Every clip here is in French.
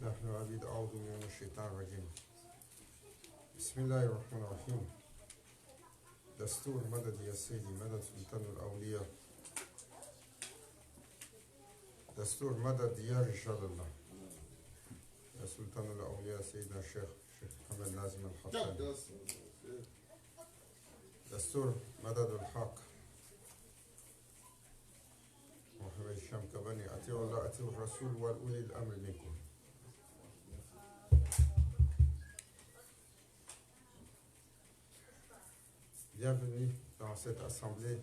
نحن عبيد أعوذ من الشيطان الرجيم بسم الله الرحمن الرحيم دستور مدد يا سيدي مدد سلطان الأولياء دستور مدد يا رجال الله يا سلطان الأولياء سيدنا الشيخ محمد نازم الحطاني دستور مدد الحق محمد الشامكباني أطيعوا الله أطيعوا الرسول وأولي الأمر منكم. Bienvenue dans cette assemblée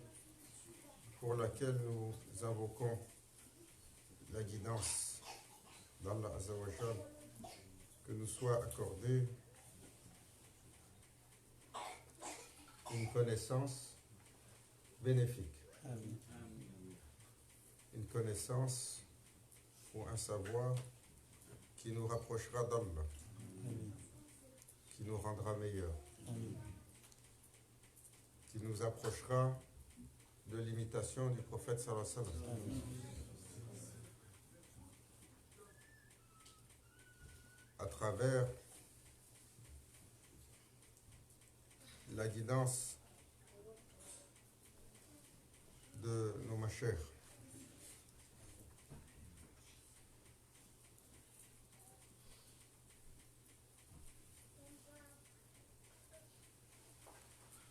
pour laquelle nous invoquons la guidance d'Allah Azza wa Jal, que nous soit accordée une connaissance bénéfique, une connaissance ou un savoir qui nous rapprochera d'Allah, qui nous rendra meilleurs, qui nous approchera de l'imitation du prophète sallallahu alayhi wa sallam. À travers la guidance de nos mashayikh.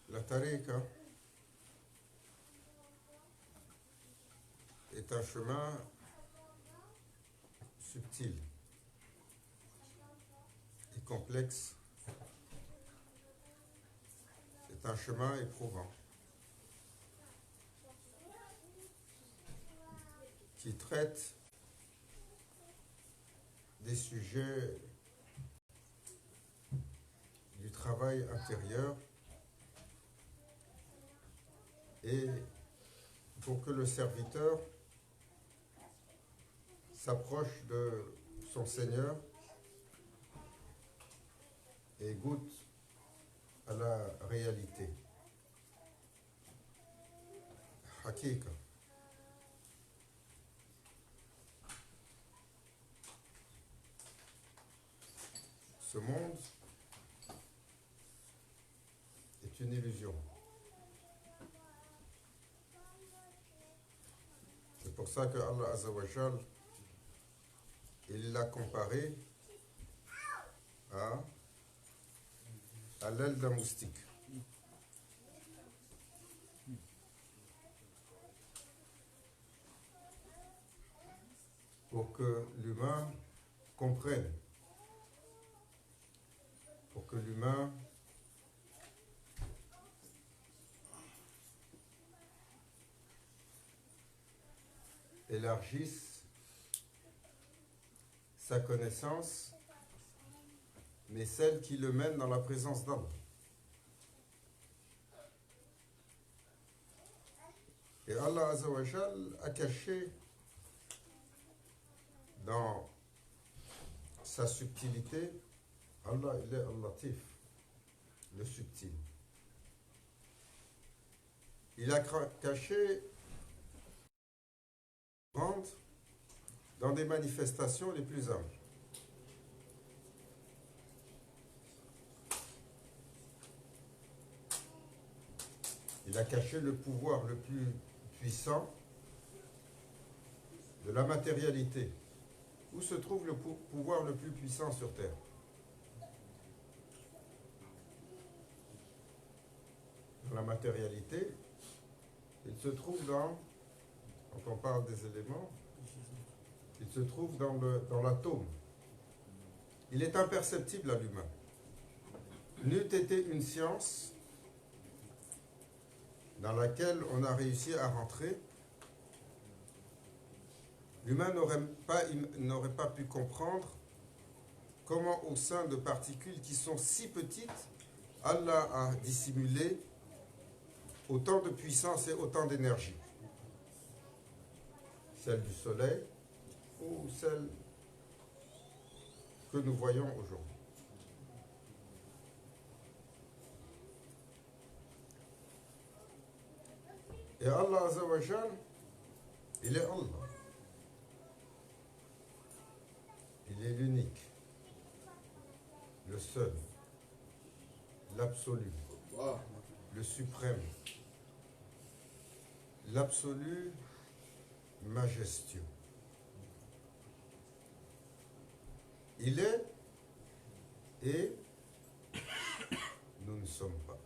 La tariqa est un chemin subtil et complexe. C'est un chemin éprouvant qui traite des sujets du travail intérieur. Et pour que le serviteur s'approche de son Seigneur et goûte à la réalité. Hakika. Ce monde est une illusion. C'est pour ça que Allah Azza wa Jal, il l'a comparé à l'aile d'un moustique. Pour que l'humain comprenne, pour que l'humain élargisse sa connaissance, mais celle qui le mène dans la présence d'Allah. Et Allah Azza wa Jal a caché dans sa subtilité, Allah il est Al-Latif, le subtil. Il a caché dans des manifestations les plus humbles. Il a caché le pouvoir le plus puissant de la matérialité. Où se trouve le pouvoir le plus puissant sur terre? Dans la matérialité, il se trouve dans, quand on parle des éléments, il se trouve dans l'atome. Il est imperceptible à l'humain. N'eût été une science dans laquelle on a réussi à rentrer, l'humain n'aurait pas pu comprendre comment au sein de particules qui sont si petites, Allah a dissimulé autant de puissance et autant d'énergie. Celle du soleil ou celle que nous voyons aujourd'hui. Et Allah Azza wa Jal, il est Allah. Il est l'unique. seul, l'absolu, le suprême, l'absolu majestueux. Il est et nous ne sommes pas.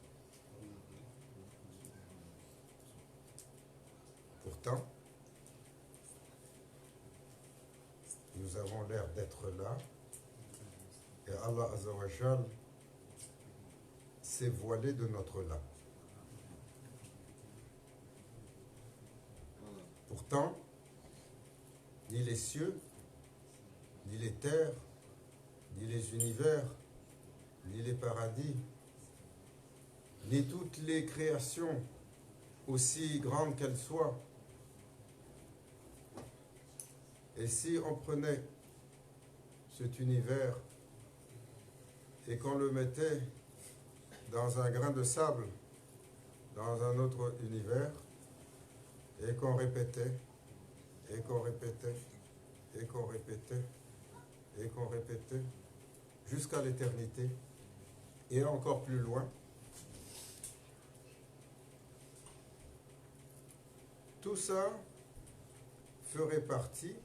Pourtant, nous avons l'air d'être là et Allah Azzawajal s'est voilé de notre là. Pourtant, ni les cieux, ni les terres, ni les univers, ni les paradis, ni toutes les créations, aussi grandes qu'elles soient. Et si on prenait cet univers et qu'on le mettait dans un grain de sable, dans un autre univers, et qu'on répétait, et qu'on répétait, et qu'on répétait, et qu'on répétait, jusqu'à l'éternité, et encore plus loin, tout ça ferait partie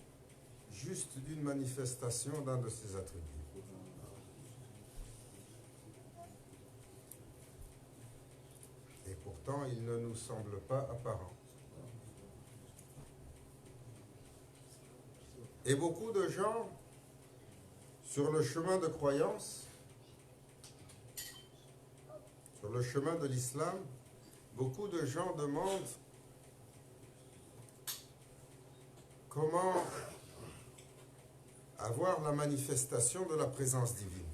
juste d'une manifestation d'un de ses attributs. Et pourtant, il ne nous semble pas apparent. Et beaucoup de gens, sur le chemin de croyance, sur le chemin de l'islam, beaucoup de gens demandent comment avoir la manifestation de la présence divine.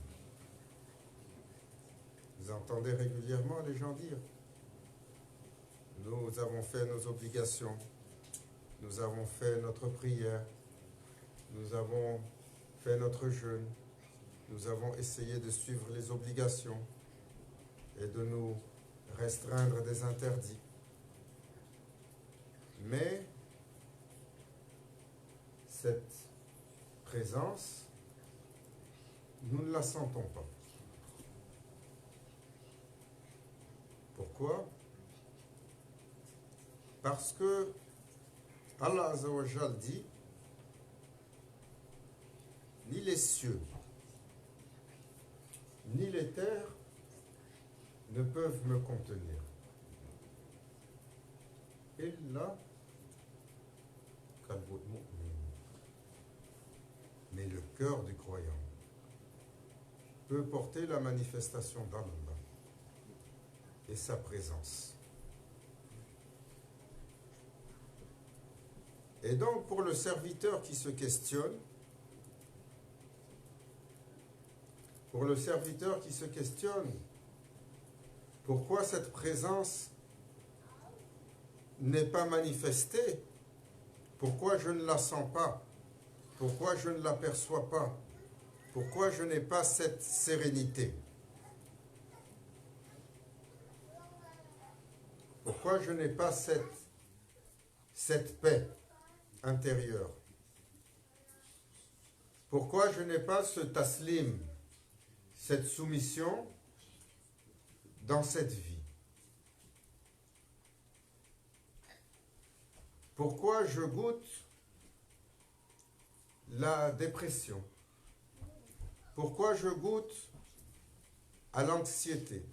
Vous entendez régulièrement les gens dire: nous avons fait nos obligations, nous avons fait notre prière, nous avons fait notre jeûne, nous avons essayé de suivre les obligations et de nous restreindre des interdits. Mais cette présence, nous ne la sentons pas. Pourquoi? Parce que Allah Azza wa Jal dit: ni les cieux, ni les terres ne peuvent me contenir. Illa qalbul mu'min. Mais le cœur du croyant peut porter la manifestation d'Allah et sa présence. Et donc, pour le serviteur qui se questionne, pourquoi cette présence n'est pas manifestée, pourquoi je ne la sens pas, pourquoi je ne l'aperçois pas, pourquoi je n'ai pas cette sérénité, pourquoi je n'ai pas cette paix intérieure, pourquoi je n'ai pas ce taslim, cette soumission dans cette vie. Pourquoi je goûte la dépression? Pourquoi je goûte à l'anxiété?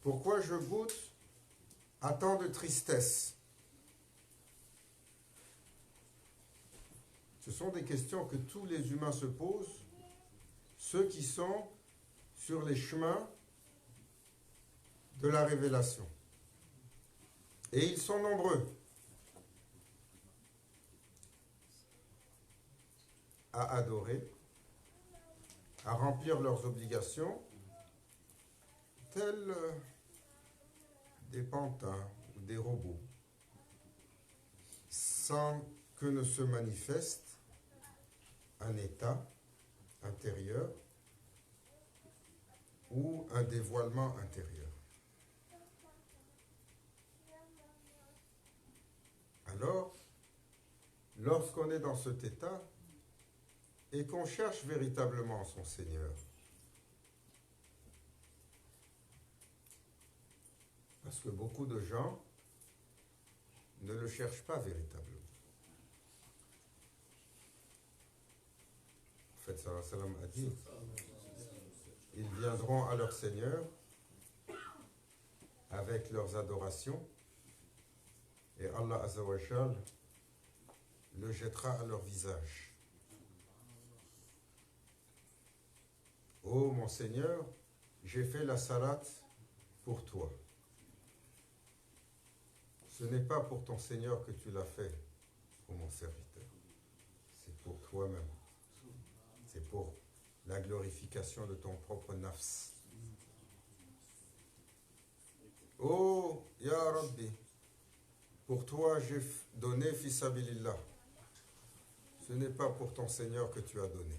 Pourquoi je goûte à tant de tristesse? Ce sont des questions que tous les humains se posent, ceux qui sont sur les chemins de la révélation. Et ils sont nombreux à adorer, à remplir leurs obligations, tels des pantins ou des robots, sans que ne se manifeste un état intérieur ou un dévoilement intérieur. Alors, lorsqu'on est dans cet état et qu'on cherche véritablement son Seigneur, Parce que beaucoup de gens ne le cherchent pas véritablement. Le prophète sallallahu alayhi wa sallam a dit, ils viendront à leur Seigneur avec leurs adorations et Allah Azza wa Jal le jettera à leur visage. Ô mon Seigneur, j'ai fait la salate pour toi. Ce n'est pas pour ton Seigneur que tu l'as fait, ô mon serviteur. C'est pour toi-même. C'est pour la glorification de ton propre nafs. Oh, Ya Rabbi, pour toi j'ai donné fisabilillah. Ce n'est pas pour ton Seigneur que tu as donné.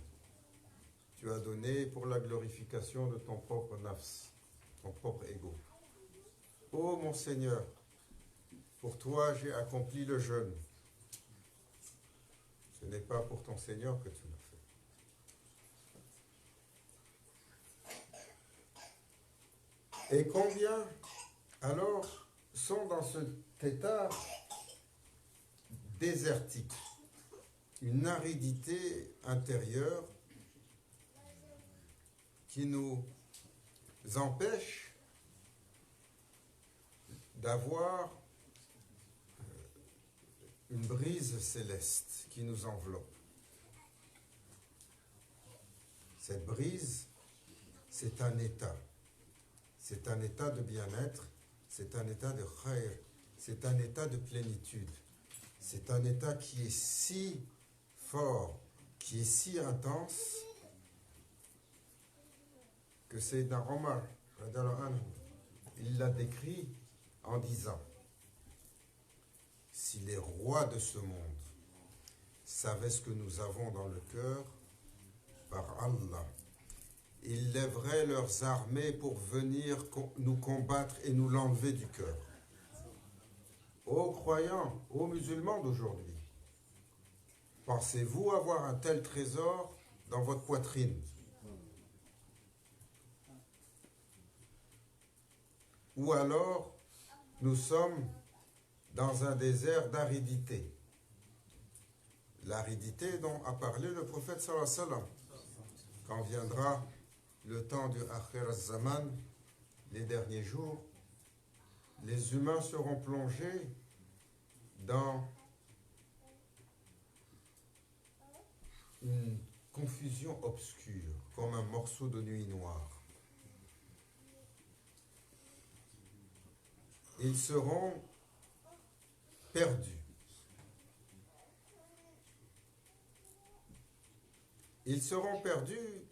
Tu as donné pour la glorification de ton propre nafs, ton propre ego. Oh mon Seigneur, pour toi j'ai accompli le jeûne. Ce n'est pas pour ton Seigneur que tu l'as fait. Et combien alors sont dans cet état désertique, une aridité intérieure qui nous empêche d'avoir une brise céleste qui nous enveloppe. Cette brise, c'est un état. C'est un état de bien-être, c'est un état de khayr, c'est un état de plénitude. C'est un état qui est si fort, qui est si intense, que Sayyidina Omar, il l'a décrit en disant, si les rois de ce monde savaient ce que nous avons dans le cœur, par Allah, ils lèveraient leurs armées pour venir nous combattre et nous l'enlever du cœur. Ô croyants, ô musulmans d'aujourd'hui, pensez-vous avoir un tel trésor dans votre poitrine? Ou alors, nous sommes dans un désert d'aridité. L'aridité dont a parlé le prophète sallallahu alayhi wa sallam. Quand viendra le temps du Akhir al-Zaman, les derniers jours, les humains seront plongés dans une confusion obscure, comme un morceau de nuit noire. Ils seront perdus. Ils seront perdus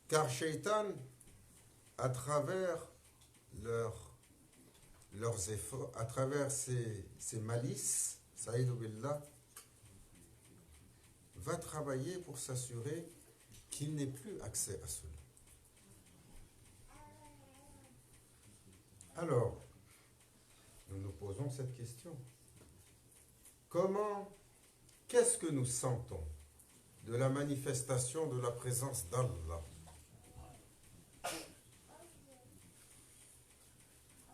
car Shaitan, à travers leurs efforts, à travers ses malices, Saïd Billah, va travailler pour s'assurer qu'il n'ait plus accès à cela. Alors, nous nous posons cette question. Qu'est-ce que nous sentons de la manifestation de la présence d'Allah?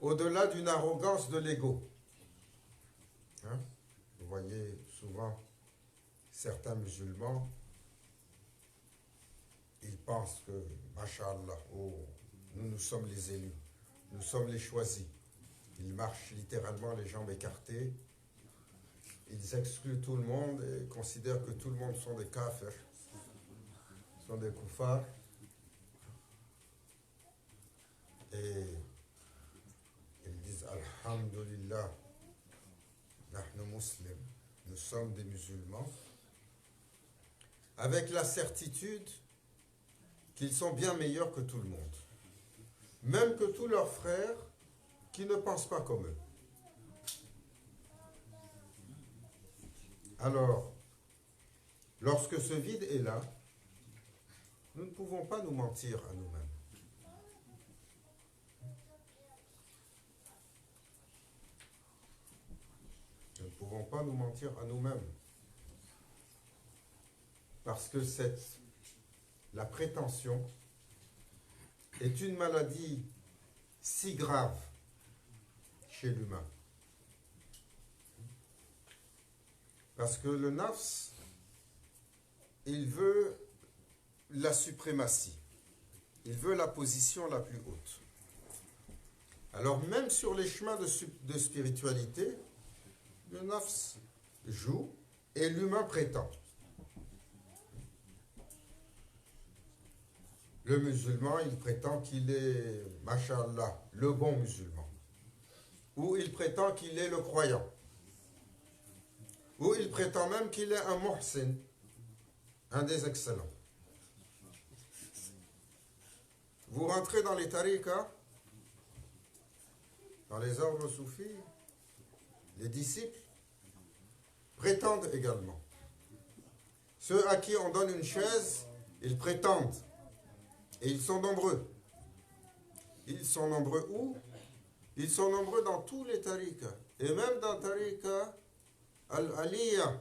Au-delà d'une arrogance de l'ego. Hein? Vous voyez souvent certains musulmans, ils pensent que, Masha'Allah, oh, nous sommes les élus, nous sommes les choisis. Ils marchent littéralement les jambes écartées, ils excluent tout le monde et considèrent que tout le monde sont des kafirs, sont des koufars. Et ils disent Alhamdulillah, nahnu muslim, nous sommes des musulmans, avec la certitude qu'ils sont bien meilleurs que tout le monde, même que tous leurs frères qui ne pensent pas comme eux. Alors, lorsque ce vide est là, nous ne pouvons pas nous mentir à nous-mêmes. Nous ne pouvons pas nous mentir à nous-mêmes. Parce que la prétention est une maladie si grave chez l'humain. Parce que le nafs, il veut la suprématie. Il veut la position la plus haute. Alors même sur les chemins de spiritualité, le nafs joue et l'humain prétend. Le musulman, il prétend qu'il est, mashallah, le bon musulman. Ou il prétend qu'il est le croyant. Ou il prétend même qu'il est un muhsin, un des excellents. Vous rentrez dans les tariqas, dans les ordres soufis, les disciples prétendent également. Ceux à qui on donne une chaise, ils prétendent. Et ils sont nombreux. Ils sont nombreux où? Ils sont nombreux dans tous les tariqas. Et même dans tariqa al-Aliyah.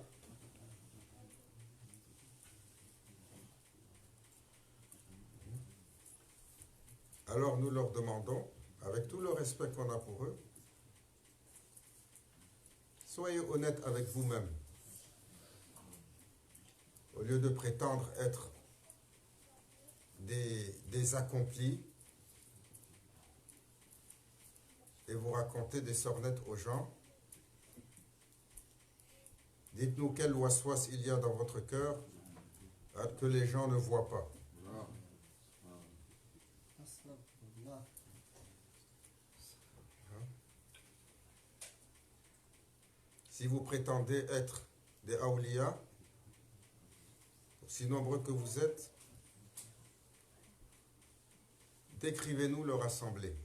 Alors nous leur demandons, avec tout le respect qu'on a pour eux, soyez honnêtes avec vous-même. Au lieu de prétendre être des accomplis et vous raconter des sornettes aux gens, dites-nous quel waswas il y a dans votre cœur que les gens ne voient pas. Si vous prétendez être des awliya, aussi nombreux que vous êtes, décrivez-nous leur assemblée.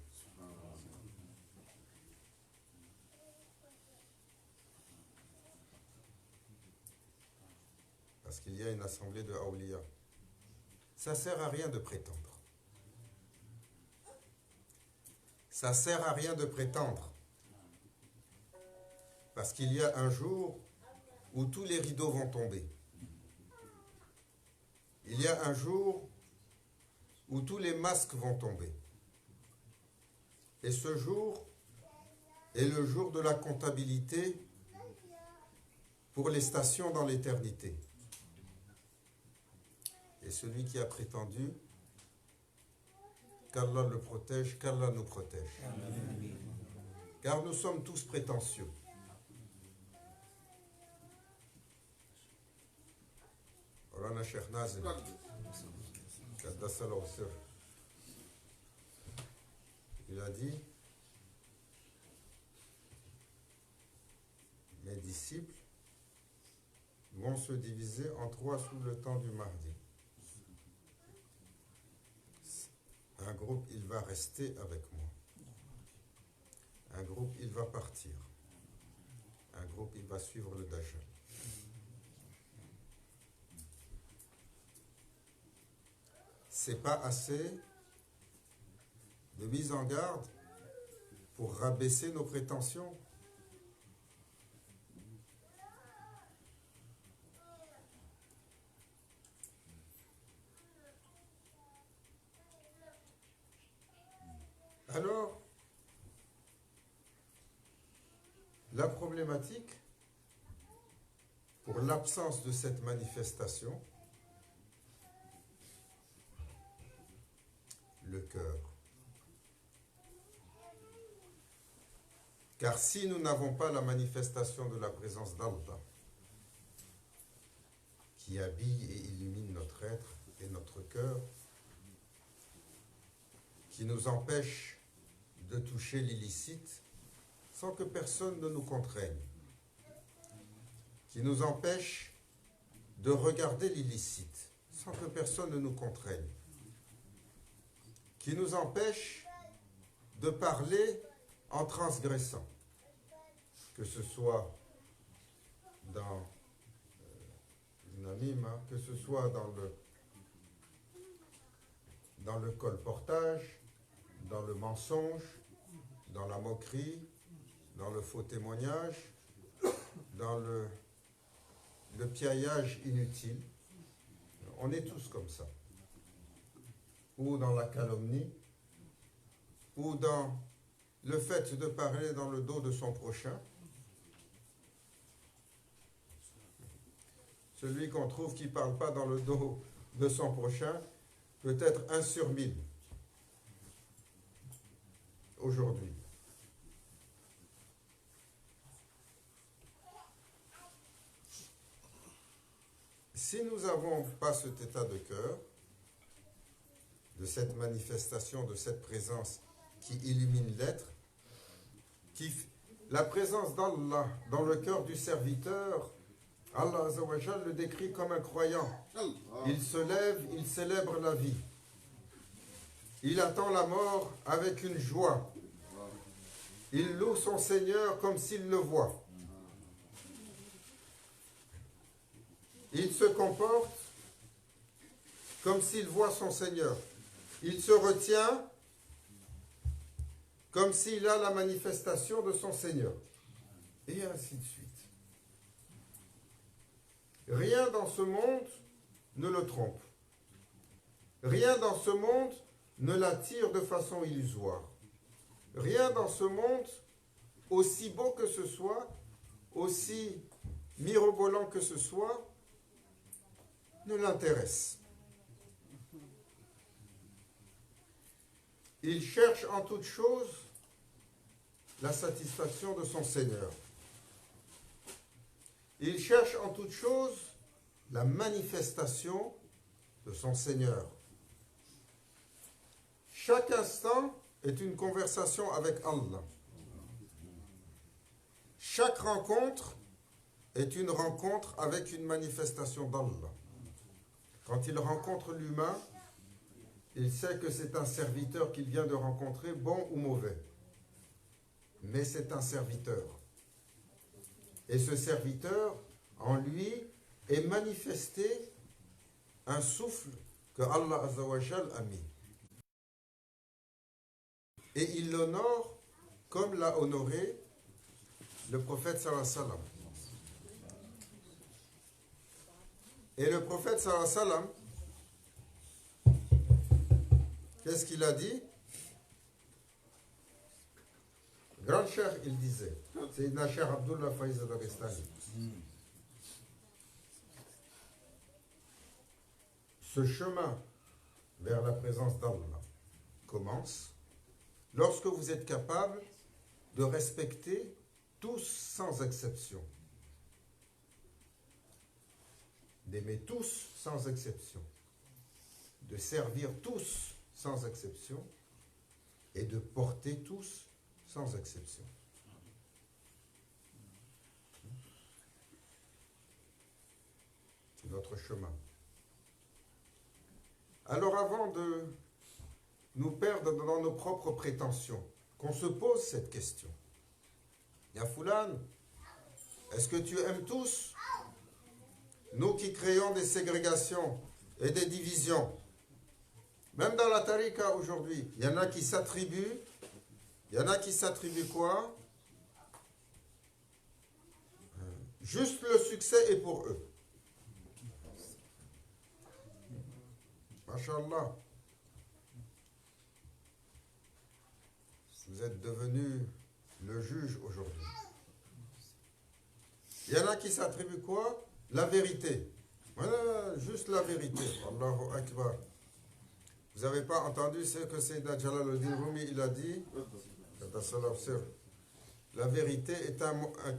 Parce qu'il y a une assemblée de awliya. Ça ne sert à rien de prétendre. Ça ne sert à rien de prétendre. Parce qu'il y a un jour où tous les rideaux vont tomber. Il y a un jour où tous les masques vont tomber. Et ce jour est le jour de la comptabilité pour les stations dans l'éternité. Et celui qui a prétendu qu'Allah le protège, qu'Allah nous protège. Amen. Car nous sommes tous prétentieux. Rana Cheikh Nazim, il a dit, mes disciples vont se diviser en trois sous le temps du Mahdi. Un groupe, il va rester avec moi. Un groupe, il va partir. Un groupe, il va suivre le Dajjal. C'est pas assez de mise en garde pour rabaisser nos prétentions. Alors, la problématique, pour l'absence de cette manifestation, le cœur. Car si nous n'avons pas la manifestation de la présence d'Allah, qui habille et illumine notre être et notre cœur, qui nous empêche de toucher l'illicite sans que personne ne nous contraigne, qui nous empêche de regarder l'illicite sans que personne ne nous contraigne, qui nous empêche de parler en transgressant, que ce soit dans l'anima, que ce soit dans le colportage, dans le mensonge, dans la moquerie, dans le faux témoignage, dans le piaillage inutile. On est tous comme ça. Ou dans la calomnie, ou dans le fait de parler dans le dos de son prochain. Celui qu'on trouve qui ne parle pas dans le dos de son prochain peut être 1 sur 1000 aujourd'hui. Si nous n'avons pas cet état de cœur, de cette manifestation, de cette présence qui illumine l'être, la présence d'Allah dans le cœur du serviteur, Allah Azza wa Jal le décrit comme un croyant. Il se lève, il célèbre la vie. Il attend la mort avec une joie. Il loue son Seigneur comme s'il le voit. Il se comporte comme s'il voit son Seigneur. Il se retient comme s'il a la manifestation de son Seigneur. Et ainsi de suite. Rien dans ce monde ne le trompe. Rien dans ce monde ne l'attire de façon illusoire. Rien dans ce monde, aussi beau que ce soit, aussi mirobolant que ce soit, ne l'intéresse. Il cherche en toute chose la satisfaction de son Seigneur. Il cherche en toute chose la manifestation de son Seigneur. Chaque instant est une conversation avec Allah. Chaque rencontre est une rencontre avec une manifestation d'Allah. Quand il rencontre l'humain, il sait que c'est un serviteur qu'il vient de rencontrer, bon ou mauvais. Mais c'est un serviteur. Et ce serviteur, en lui, est manifesté un souffle que Allah Azza wa Jal a mis. Et il l'honore comme l'a honoré le prophète sallallahu alayhi wa sallam. Et le prophète sallallahu alayhi wa sallam, qu'est-ce qu'il a dit? Grand Cheikh, il disait, c'est Cheikh Abdullah Faiz al-Dagestani. Ce chemin vers la présence d'Allah commence lorsque vous êtes capable de respecter tous sans exception. D'aimer tous sans exception. De servir tous sans exception. Et de porter tous sans exception. C'est notre chemin. Alors avant de nous perdre dans nos propres prétentions, qu'on se pose cette question. Ya Foulan, est-ce que tu aimes tous? Nous qui créons des ségrégations et des divisions, même dans la tariqa aujourd'hui, il y en a qui s'attribuent quoi? Juste le succès est pour eux. Masha'Allah. Vous êtes devenu le juge aujourd'hui. Il y en a qui s'attribuent quoi? La vérité. Voilà, juste la vérité. Allahu Akbar. Vous n'avez pas entendu ce que Sayyidina Jalaluddin Rumi il a dit? La vérité est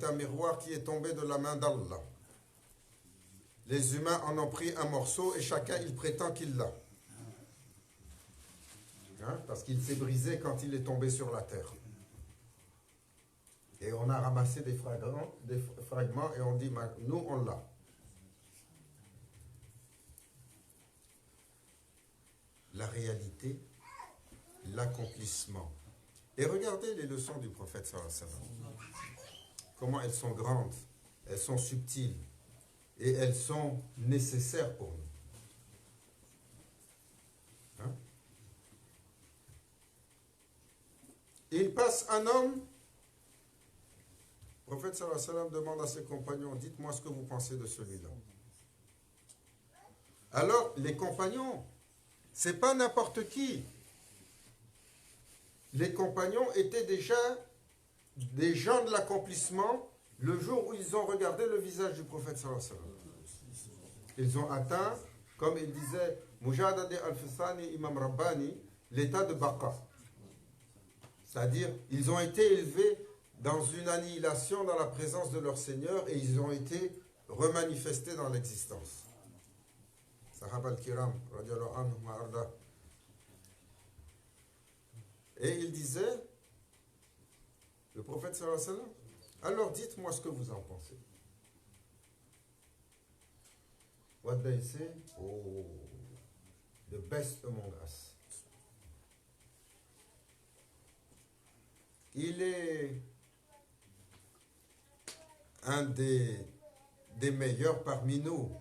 un miroir qui est tombé de la main d'Allah. Les humains en ont pris un morceau et chacun il prétend qu'il l'a. Hein? Parce qu'il s'est brisé quand il est tombé sur la terre. Et on a ramassé des fragments et on dit, nous on l'a. La réalité, l'accomplissement. Et regardez les leçons du prophète sallallahu alayhi wa sallam. Comment elles sont grandes, elles sont subtiles et elles sont nécessaires pour nous. Hein? Il passe un homme, le prophète sallallahu alayhi wa sallam demande à ses compagnons, dites-moi ce que vous pensez de celui-là. Alors, les compagnons, c'est pas n'importe qui. les compagnons étaient déjà des gens de l'accomplissement le jour où ils ont regardé le visage du prophète sallallahu alayhi wa sallam. Ils ont atteint, comme il disait Mujadadi al-Fissani, Imam Rabbani, l'état de Baqa. C'est-à-dire, ils ont été élevés dans une annihilation dans la présence de leur Seigneur et ils ont été remanifestés dans l'existence. Sahaba al-Kiram, radiallahu anhum wa arda. Et il disait, le prophète sallallahu alayhi wa sallam, alors dites-moi ce que vous en pensez. What they say? Oh, the best among us. Il est un des meilleurs parmi nous.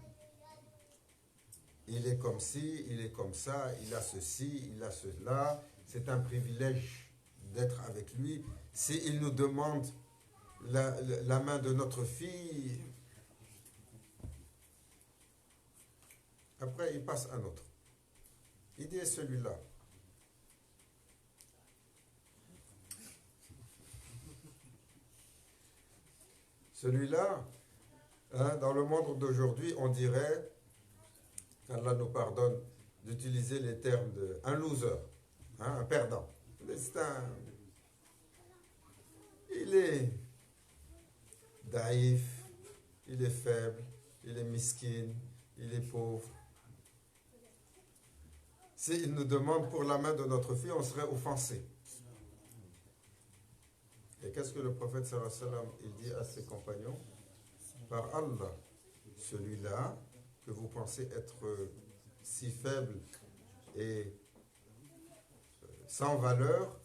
Il est comme ci, il est comme ça, il a ceci, il a cela. C'est un privilège d'être avec lui. S'il nous demande la main de notre fille, après il passe un autre. Il dit celui-là. Celui-là, hein, dans le monde d'aujourd'hui, on dirait, qu'Allah nous pardonne d'utiliser les termes de un loser, hein, un perdant. Il est daïf, il est faible, il est miskin, il est pauvre. S'il nous demande pour la main de notre fille, on serait offensé. Et qu'est-ce que le prophète sallallahu alayhi wa sallam, il dit à ses compagnons? Par Allah, celui-là que vous pensez être si faible et sans valeur,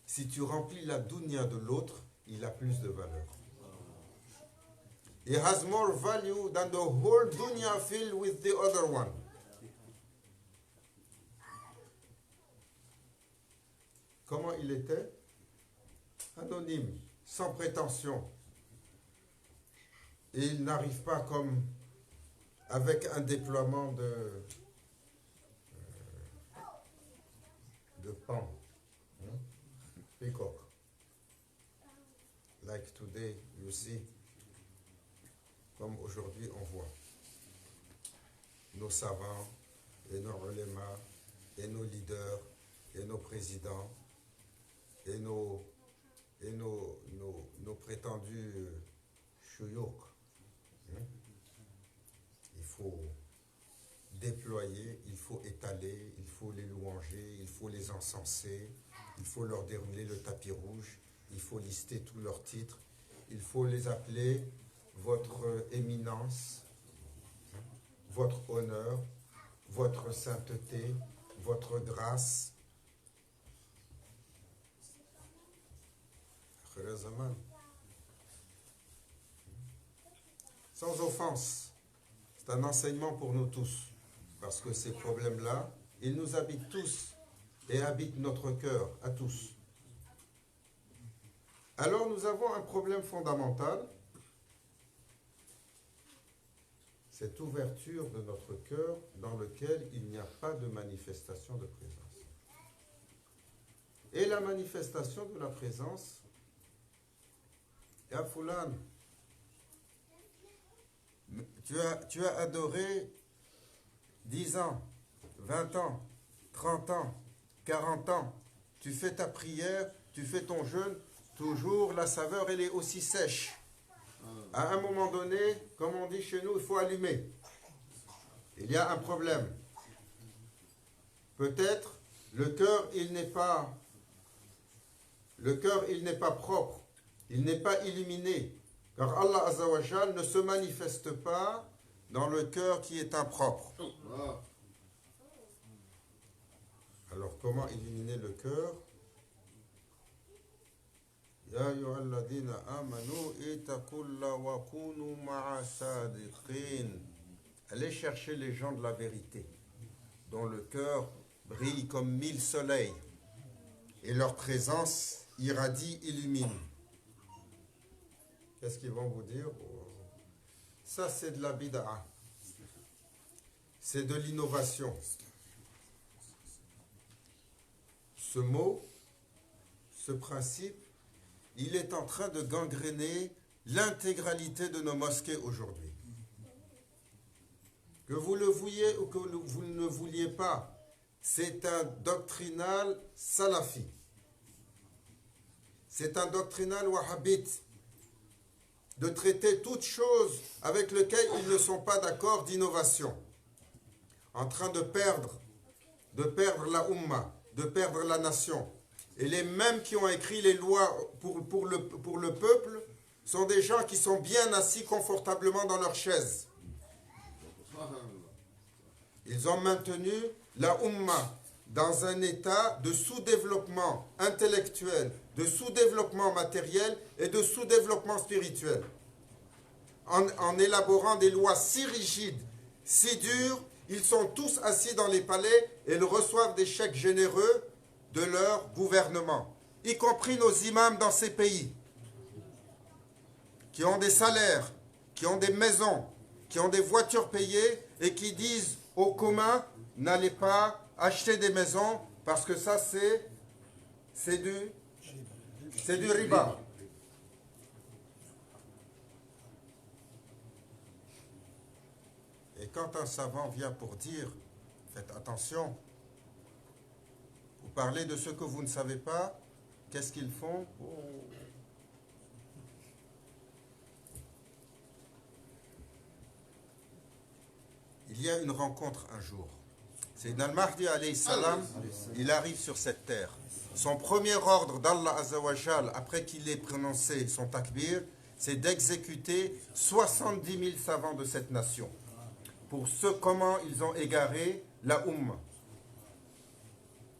si tu remplis la dunya de l'autre, il a plus de valeur. He has more value than the whole dunya filled with the other one. Comment il était? Anonyme, sans prétention. Et il n'arrive pas comme avec un déploiement de pan, peacock. Like today, you see, comme aujourd'hui on voit, nos savants et nos ulémas et nos leaders et nos présidents et nos prétendus chouyouk. Il faut déployer, il faut étaler, il faut les louanger, il faut les encenser, il faut leur dérouler le tapis rouge, il faut lister tous leurs titres, il faut les appeler votre éminence, votre honneur, votre sainteté, votre grâce. Sans offense, c'est un enseignement pour nous tous, parce que ces problèmes-là, ils nous habitent tous et habitent notre cœur à tous. Alors nous avons un problème fondamental, cette ouverture de notre cœur dans lequel il n'y a pas de manifestation de présence. Et la manifestation de la présence, Ya Fulan, tu as adoré 10 ans, 20 ans, 30 ans, 40 ans, tu fais ta prière, tu fais ton jeûne, toujours la saveur elle est aussi sèche. À un moment donné, comme on dit chez nous, il faut allumer. Il y a un problème. Peut-être le cœur il n'est pas propre, il n'est pas illuminé. Car Allah Azza wa Jal ne se manifeste pas dans le cœur qui est impropre. Alors comment illuminer le cœur? Ya ayyuhalladhina amanu ittaqullaha wa kunu ma'a sadiqin. Allez chercher les gens de la vérité, dont le cœur brille comme 1000 soleils et leur présence irradie, illumine. Qu'est-ce qu'ils vont vous dire? Ça, c'est de la bid'a. C'est de l'innovation. ce mot, ce principe, il est en train de gangréner l'intégralité de nos mosquées aujourd'hui. Que vous le vouliez ou que vous ne le vouliez pas, c'est un doctrinal salafi. C'est un doctrinal wahhabite de traiter toute chose avec laquelle ils ne sont pas d'accord d'innovation. En train de perdre la Ummah, de perdre la nation. Et les mêmes qui ont écrit les lois pour le peuple sont des gens qui sont bien assis confortablement dans leur chaise. Ils ont maintenu la Ummah dans un état de sous-développement intellectuel, de sous-développement matériel et de sous-développement spirituel. En élaborant des lois si rigides, si dures, ils sont tous assis dans les palais et ils reçoivent des chèques généreux de leur gouvernement, y compris nos imams dans ces pays, qui ont des salaires, qui ont des maisons, qui ont des voitures payées et qui disent au commun, n'allez pas acheter des maisons parce que ça c'est du riba. Et quand un savant vient pour dire, faites attention, vous parlez de ce que vous ne savez pas, qu'est-ce qu'ils font? Il y a une rencontre un jour. Sayyidina al-Mahdi alayhi salam, il arrive sur cette terre. Son premier ordre d'Allah Azzawajal, après qu'il ait prononcé son takbir, c'est d'exécuter 70 000 savants de cette nation. Pour ce comment ils ont égaré la Ummah.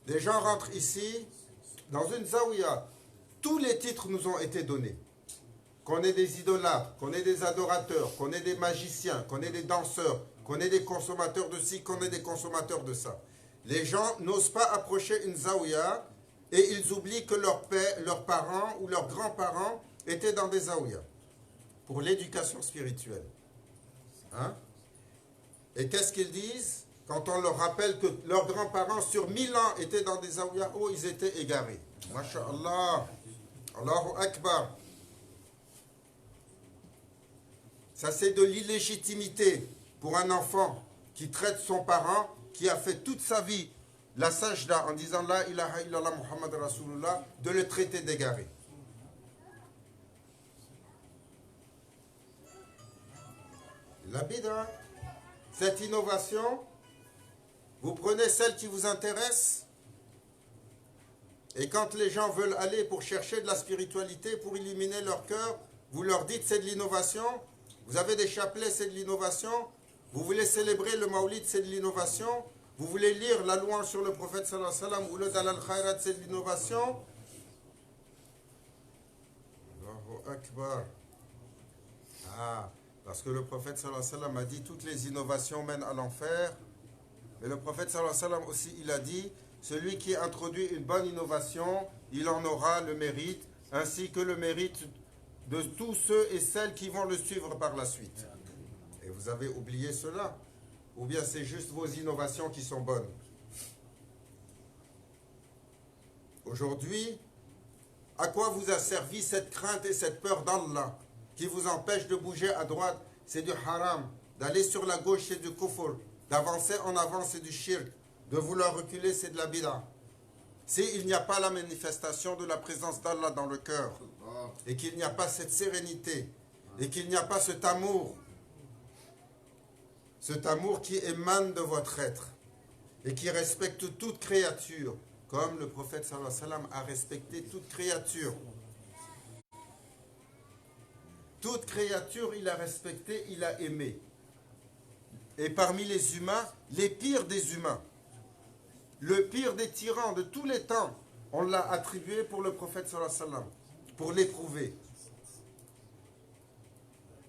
Les gens rentrent ici, dans une zaouïa. Tous les titres nous ont été donnés. Qu'on ait des idolâtres, qu'on ait des adorateurs, qu'on ait des magiciens, qu'on ait des danseurs, qu'on ait des consommateurs de ci, qu'on ait des consommateurs de ça. Les gens n'osent pas approcher une zaouïa et ils oublient que leurs parents ou leurs grands-parents étaient dans des zaouïas pour l'éducation spirituelle. Hein? Et qu'est-ce qu'ils disent quand on leur rappelle que leurs grands-parents sur 1000 ans étaient dans des zaouïas? Oh, ils étaient égarés. Masha'Allah. Allahu Akbar. Ça, c'est de l'illégitimité pour un enfant qui traite son parent, qui a fait toute sa vie la sajda en disant La ilaha illallah Muhammad Rasulullah, de le traiter d'égaré. La bid'a, cette innovation, vous prenez celle qui vous intéresse, et quand les gens veulent aller pour chercher de la spiritualité, pour illuminer leur cœur, vous leur dites c'est de l'innovation. Vous avez des chapelets, c'est de l'innovation. Vous voulez célébrer le Maulid, c'est de l'innovation. Vous voulez lire la louange sur le prophète sallallahu alayhi wa sallam ou le Dalal Khairat, c'est de l'innovation. Allahu Akbar. Ah, parce que le prophète sallallahu alayhi wa sallam a dit toutes les innovations mènent à l'enfer. Mais le prophète sallallahu alayhi wa sallam aussi, il a dit celui qui introduit une bonne innovation, il en aura le mérite, ainsi que le mérite de tous ceux et celles qui vont le suivre par la suite. Et vous avez oublié cela? Ou bien c'est juste vos innovations qui sont bonnes? Aujourd'hui, à quoi vous a servi cette crainte et cette peur d'Allah qui vous empêche de bouger à droite? C'est du haram. D'aller sur la gauche, c'est du kufr. D'avancer en avant, c'est du shirk. De vouloir reculer, c'est de la bid'a. S'il n'y a pas la manifestation de la présence d'Allah dans le cœur, et qu'il n'y a pas cette sérénité, et qu'il n'y a pas cet amour qui émane de votre être, et qui respecte toute créature, comme le prophète sallallahu alayhi wa sallam a respecté toute créature. Toute créature, il a respecté, il a aimé. Et parmi les humains, les pires des humains, le pire des tyrans de tous les temps, on l'a attribué pour le prophète sallallahu alayhi wa sallam, pour l'éprouver.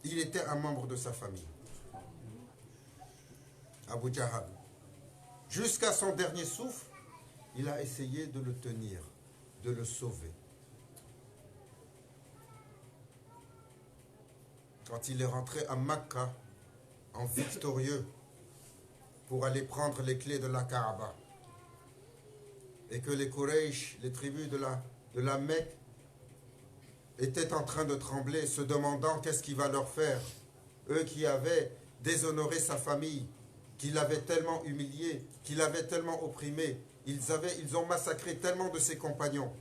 Il était un membre de sa famille. Abu Jahal. Jusqu'à son dernier souffle, il a essayé de le tenir, de le sauver. Quand il est rentré à Makka, en victorieux, pour aller prendre les clés de la Kaaba, et que les Quraysh, les tribus de la Mecque, étaient en train de trembler, se demandant qu'est-ce qu'il va leur faire. Eux qui avaient déshonoré sa famille, qui l'avaient tellement humilié, qui l'avaient tellement opprimé, ils ont massacré tellement de ses compagnons.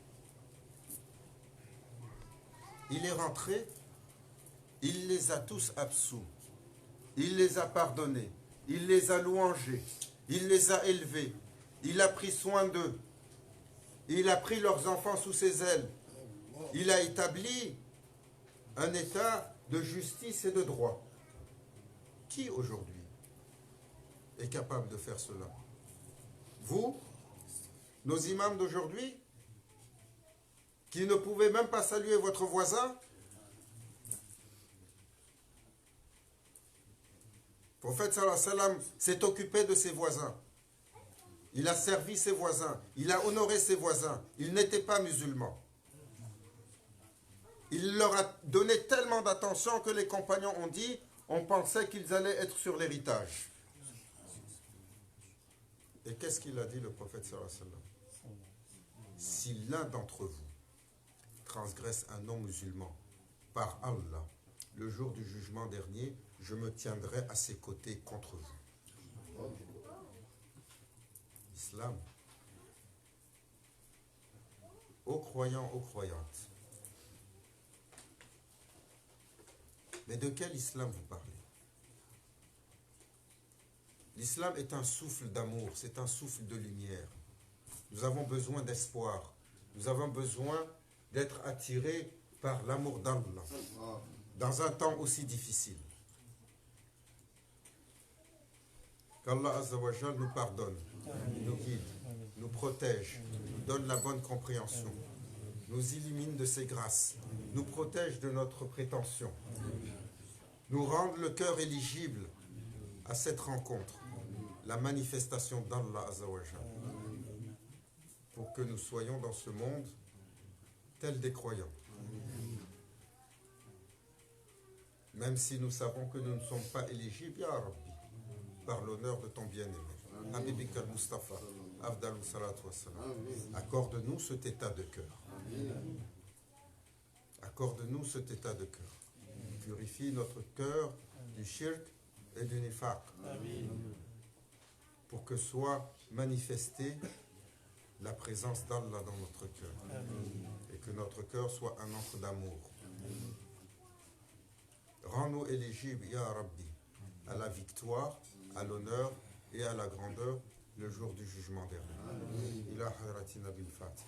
Il est rentré, il les a tous absous, il les a pardonnés, il les a louangés, il les a élevés, il a pris soin d'eux, il a pris leurs enfants sous ses ailes, il a établi un état de justice et de droit. Qui aujourd'hui est capable de faire cela? Vous, nos imams d'aujourd'hui, qui ne pouvaient même pas saluer votre voisin? Le prophète sallallahu alayhi wa sallam s'est occupé de ses voisins. Il a servi ses voisins. Il a honoré ses voisins. Ils n'étaient pas musulmans. Il leur a donné tellement d'attention que les compagnons ont dit, on pensait qu'ils allaient être sur l'héritage. Et qu'est-ce qu'il a dit le prophète sallallahu alayhi wa sallam? Si l'un d'entre vous transgresse un non-musulman, par Allah, le jour du jugement dernier, je me tiendrai à ses côtés contre vous. Islam. Aux croyants, aux croyantes. Mais de quel islam vous parlez? L'islam est un souffle d'amour, c'est un souffle de lumière. Nous avons besoin d'espoir. Nous avons besoin d'être attirés par l'amour d'Allah dans un temps aussi difficile. Qu'Allah Azza wa Jal nous pardonne, nous guide, nous protège, nous donne la bonne compréhension, nous illumine de ses grâces, nous protège de notre prétention, nous rende le cœur éligible à cette rencontre, la manifestation d'Allah Azza wa Jal, pour que nous soyons dans ce monde tels des croyants. Même si nous savons que nous ne sommes pas éligibles, Ya Rabbi, par l'honneur de ton bien-aimé. Habibik al-Mustafa, Afdalou salatu wassalam. Accorde-nous cet état de cœur. Accorde-nous cet état de cœur. Purifie notre cœur du shirk et du nifaq. Pour que soit manifestée la présence d'Allah dans notre cœur. Et que notre cœur soit un encre d'amour. Rends-nous éligibles, Ya Rabbi, à la victoire, à l'honneur et à la grandeur le jour du jugement dernier. Ila hayratina bil Fatih.